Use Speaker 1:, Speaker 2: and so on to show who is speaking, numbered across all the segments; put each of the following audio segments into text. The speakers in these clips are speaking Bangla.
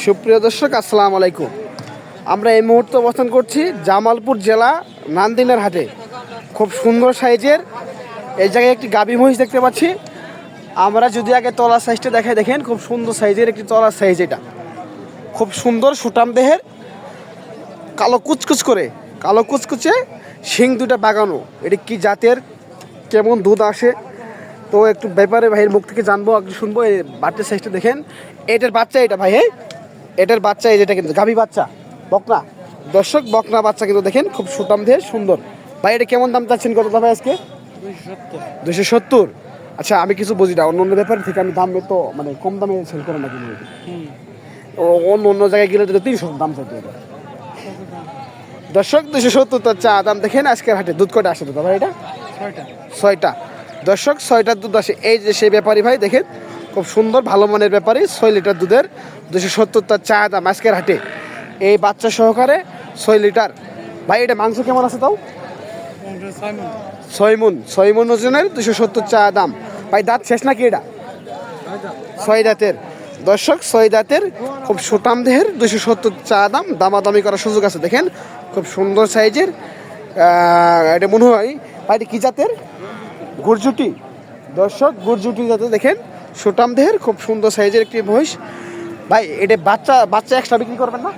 Speaker 1: সুপ্রিয় দর্শক, আসসালামু আলাইকুম। আমরা এই মুহূর্তে অবস্থান করছি জামালপুর জেলা নান্দিনার হাটে। খুব সুন্দর সাইজের এই জায়গায় একটি গাভী মহিষ দেখতে পাচ্ছি আমরা। যদি আগে তলার সাইজটা দেখাই, দেখেন খুব সুন্দর সাইজের একটি তলার সাইজ। এটা খুব সুন্দর সুটাম দেহের, কালো কুচকুচ করে, কালো কুচকুচে শিং দুটা বাগানো। এটা কি জাতের, কেমন দুধ আসে, তো একটু ব্যাপারে ভাইয়ের মুখ থেকে জানবো, একটু শুনবো। এই বাচ্চার সাইজটা দেখেন, এটার বাচ্চা এটা ভাই, হ্যাঁ এটার বাচ্চা। এই যেটা কিন্তু গাভী বাচ্চা, বকনা। দর্শক, বকনা বাচ্চা কিন্তু দেখেন খুব সুটাম দেহের, সুন্দর। ভাই এটা কেমন দাম চাচ্ছেন, কত দাম ভাই আজকে? 270। আচ্ছা, আমি কিছু বুঝি না অন্য অন্য ব্যাপার থেকে, আমি দামে তো মানে কম দামে সেল করে না কিন্তু। অন্য অন্য জায়গায় গেলে তো 300 দাম চাইতে হবে। দর্শক, 270 তার চা দাম। দেখেন আজকের হাটে দুধ কটা আসে দাদা ভাই? এটা 6টা। দর্শক, 6টার দুধ আসে। এই যে সেই ব্যাপারী ভাই, দেখেন খুব সুন্দর ভালো মানের ব্যাপারী, 6 লিটার দুধের 270 তার চা দাম আজকের হাটে। এই বাচ্চা সহকারে 6 লিটার। ভাই এটা মাংস কেমন আছে তাও? 6 মন ওজনের 270 চা দাম। ভাই দাঁত শেষ নাকি এটা? 6 দাঁতের। দর্শক, 6 দাঁতের খুব সুটাম দেহের 270 চা দাম। দামাদামি করার সুযোগ আছে। দেখেন খুব সুন্দর সাইজের। এটা মনে হয় ভাই এটা কি জাতের? গুরজুটি। দর্শক, গুরজুটি জাতের। দেখেন সুটাম দেহের খুব সুন্দর সাইজের একটি মহিষ। ভাই এটা বাচ্চা এক্সট্রা বিক্রি করবেন না?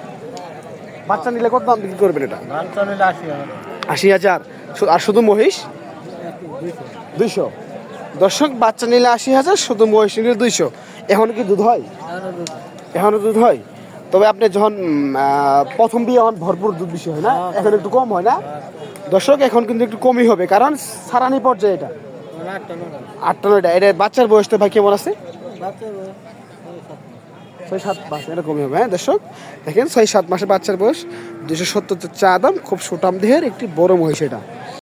Speaker 1: বাচ্চা নিলে কত দাম বিক্রি করবেন এটা? 80,000। আর শুধু মহিষ 200। দর্শক, বাচ্চা নিলে 80,000, শুধু মহিষ নিলে 200। এখন কি দুধ হয়? এখনো দুধ হয়। তবে আপনি যখন প্রথম বিয়ে হন ভরপুর দুধ বেশি হয় না, এখন একটু কম হয় না? দর্শক, এখন কিন্তু একটু কমই হবে, কারণ সারানি পর্যায়ে এটা 8টা 9টা। এটা বাচ্চার বয়সটা ভাই কেমন আছে? 6-7 মাস এরকমই হবে। হ্যাঁ দর্শক, দেখেন 6-7 মাসের বাচ্চার বয়স। 270 চা দাম। খুব সুটাম দেহের একটি বড় মহিষ এটা।